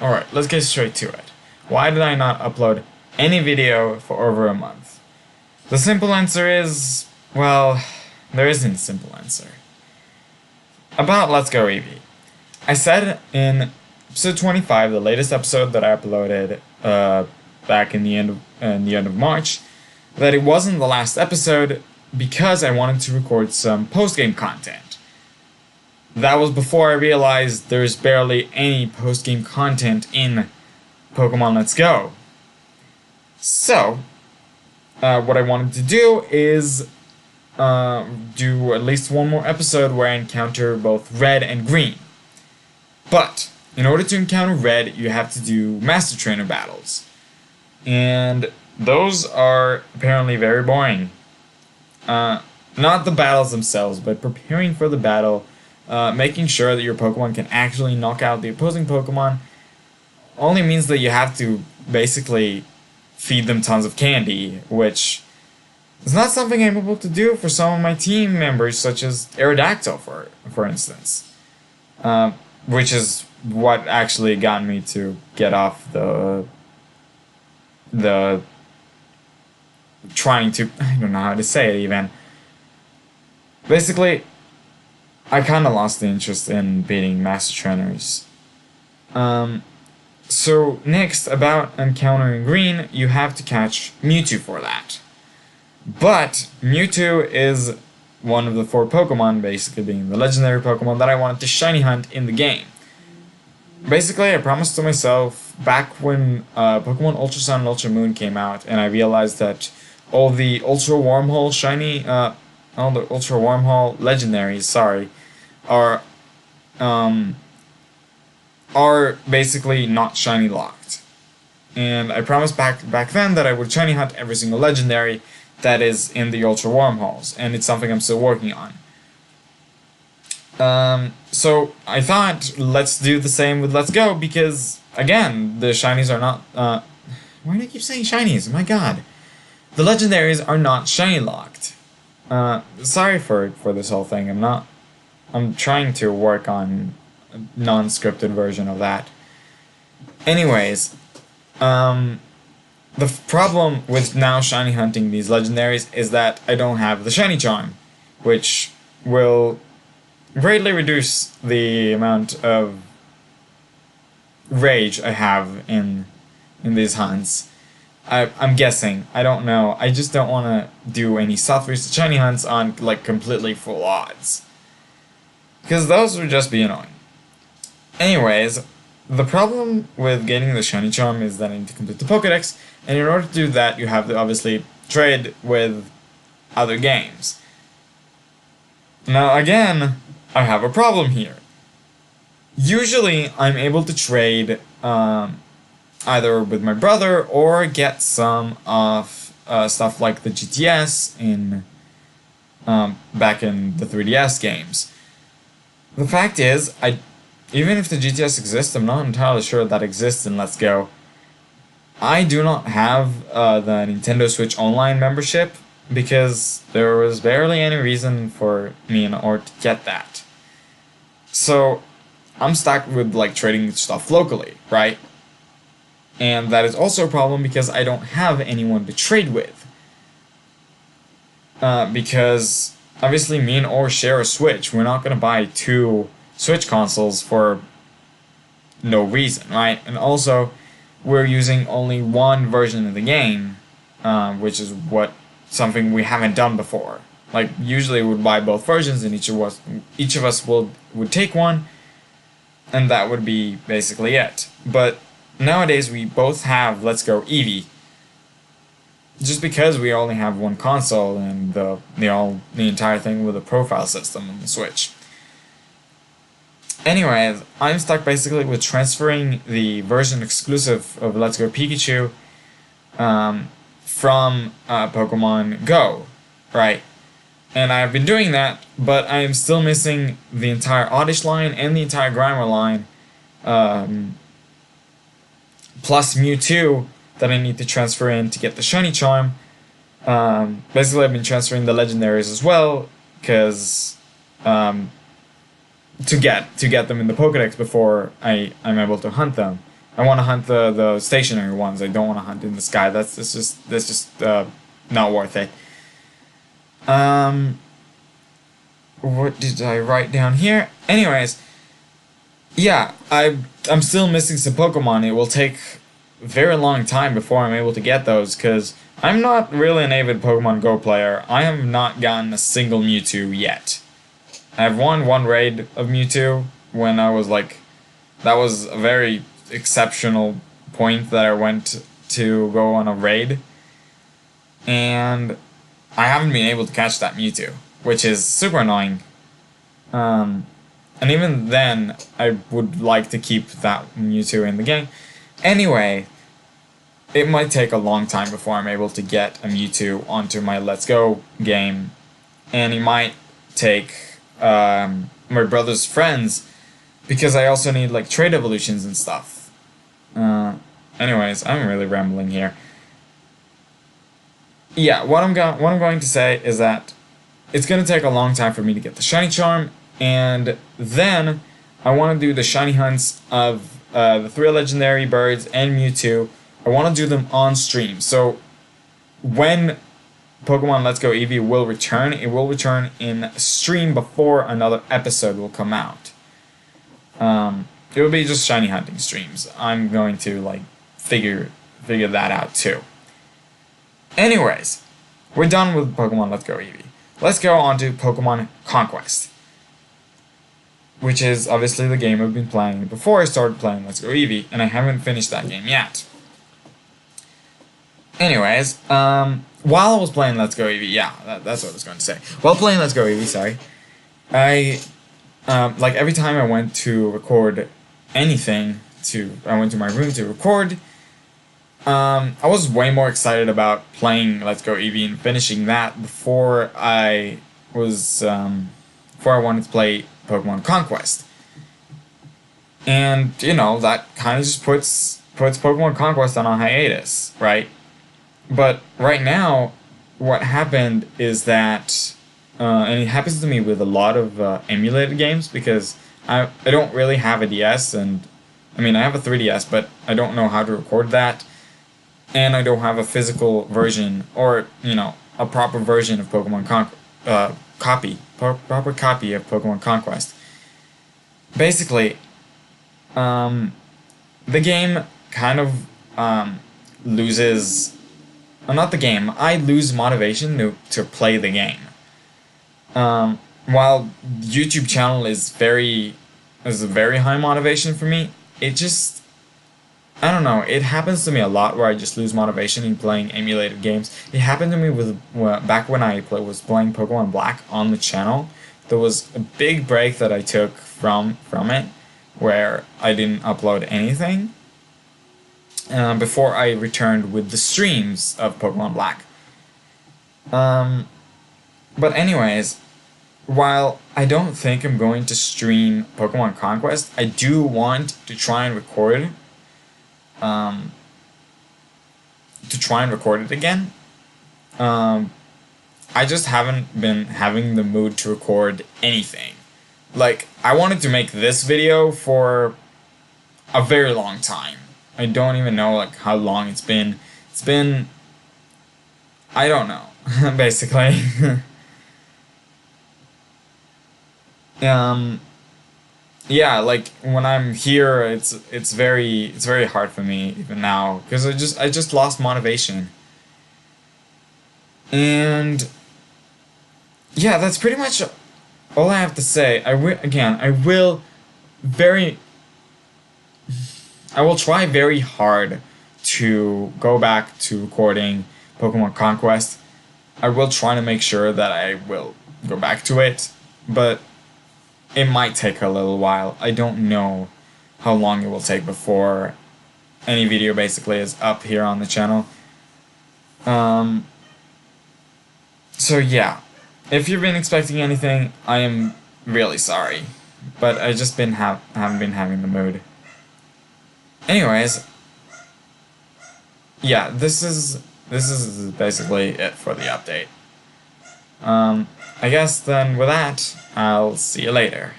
Alright, let's get straight to it. Why did I not upload any video for over a month? The simple answer is, well, there isn't a simple answer. About Let's Go Eevee. I said in episode 25, the latest episode that I uploaded back in the end of March, that it wasn't the last episode because I wanted to record some post-game content. That was before I realized there's barely any post-game content in Pokemon Let's Go. So, what I wanted to do is do at least one more episode where I encounter both Red and Green. But, in order to encounter Red, you have to do Master Trainer battles. And those are apparently very boring. Not the battles themselves, but preparing for the battle, making sure that your Pokemon can actually knock out the opposing Pokemon, only means that you have to basically feed them tons of candy, which is not something I'm able to do for some of my team members, such as Aerodactyl, for instance. Which is what actually got me to get off the trying to, I don't know how to say it even. Basically, I kinda lost the interest in beating Master Trainers. So next, about encountering Green, you have to catch Mewtwo for that. But Mewtwo is one of the 4 Pokemon, basically being the legendary Pokemon that I wanted to shiny hunt in the game. Basically, I promised to myself back when Pokemon Ultra Sun and Ultra Moon came out, and I realized that all the Ultra Wormhole shiny, all the Ultra Wormhole legendaries, sorry, are basically not shiny locked. And I promised back then that I would shiny hunt every single legendary that is in the Ultra Wormholes, and it's something I'm still working on. So I thought, let's do the same with Let's Go, because, again, the shinies are not, why do I keep saying shinies? My god. The legendaries are not shiny locked. Sorry for this whole thing, I'm trying to work on a non-scripted version of that. Anyways, the problem with now shiny hunting these legendaries is that I don't have the shiny charm, which will greatly reduce the amount of rage I have in these hunts. I'm guessing. I don't know. I just don't want to do any soft reset shiny hunts on like completely full odds, because those would just be annoying. Anyways, the problem with getting the shiny charm is that I need to complete the Pokédex, and in order to do that, you have to obviously trade with other games. Now again, I have a problem here. Usually, I'm able to trade either with my brother or get some of stuff like the GTS in back in the 3DS games. The fact is, even if the GTS exists, I'm not entirely sure that exists in Let's Go. I do not have the Nintendo Switch Online membership because there was barely any reason for me in order to get that. So I'm stuck with like trading stuff locally, right? And that is also a problem because I don't have anyone to trade with. Because obviously me and Or share a Switch. We're not gonna buy 2 Switch consoles for no reason, right? And also, we're using only one version of the game, which is something we haven't done before. Like, usually we would buy both versions and each of us would take one, and that would be basically it. But nowadays we both have Let's Go Eevee, just because we only have one console and the entire thing with a profile system on the Switch. Anyways, I'm stuck basically with transferring the version exclusive of Let's Go Pikachu from Pokemon Go, right? And I've been doing that, but I am still missing the entire Oddish line and the entire Grimer line, plus Mewtwo that I need to transfer in to get the shiny charm. Basically, I've been transferring the legendaries as well, because to get them in the Pokédex before I'm able to hunt them. I want to hunt the stationary ones. I don't want to hunt in the sky. That's just not worth it. What did I write down here? Anyways, yeah, I'm still missing some Pokemon. It will take a very long time before I'm able to get those, because I'm not really an avid Pokemon Go player. I have not gotten a single Mewtwo yet. I've won one raid of Mewtwo when I was like, that was a very exceptional point that I went to go on a raid, and I haven't been able to catch that Mewtwo, which is super annoying. And even then, I would like to keep that Mewtwo in the game. Anyway, it might take a long time before I'm able to get a Mewtwo onto my Let's Go game, and it might take my brother's friends, because I also need like trade evolutions and stuff. Anyways, I'm really rambling here. Yeah, what I'm going to say is that it's gonna take a long time for me to get the shiny charm, and then I want to do the shiny hunts of the 3 legendary birds and Mewtwo. I want to do them on stream. So when Pokemon Let's Go Eevee will return, it will return in stream before another episode will come out. It will be just shiny hunting streams. I'm going to like figure that out too. Anyways, we're done with Pokemon Let's Go Eevee. Let's go on to Pokemon Conquest, which is obviously the game I've been playing before I started playing Let's Go Eevee, and I haven't finished that game yet. Anyways, while I was playing Let's Go Eevee, yeah, that's what I was going to say. While playing Let's Go Eevee, sorry, I, like every time I went to record anything, I went to my room to record, I was way more excited about playing Let's Go Eevee and finishing that before I wanted to play Pokemon Conquest. And, you know, that kind of just puts Pokemon Conquest on a hiatus, right? But right now, what happened is that, and it happens to me with a lot of emulated games, because I don't really have a DS, and, I mean, I have a 3DS, but I don't know how to record that, and I don't have a physical version, or, you know, a proper version of Pokemon proper copy of Pokemon Conquest. Basically, the game kind of loses, not the game, I lose motivation to play the game. While YouTube channel is a very high motivation for me, it just, I don't know, it happens to me a lot where I just lose motivation in playing emulated games. It happened to me with back when I was playing Pokemon Black on the channel. There was a big break that I took from it, where I didn't upload anything before I returned with the streams of Pokemon Black. But anyways, while I don't think I'm going to stream Pokemon Conquest, I do want to try and record it again. I just haven't been having the mood to record anything. Like, I wanted to make this video for a very long time. I don't even know like how long it's been. It's been, I don't know, basically. Yeah, like when I'm here, it's very hard for me even now, because I just lost motivation. And yeah, that's pretty much all I have to say. I will try very hard to go back to recording Pokemon Conquest. I will try to make sure that I will go back to it, but it might take a little while. I don't know how long it will take before any video basically is up here on the channel. So yeah, if you've been expecting anything, I am really sorry, but I just haven't been having the mood. Anyways, yeah, this is basically it for the update. I guess then with that, I'll see you later.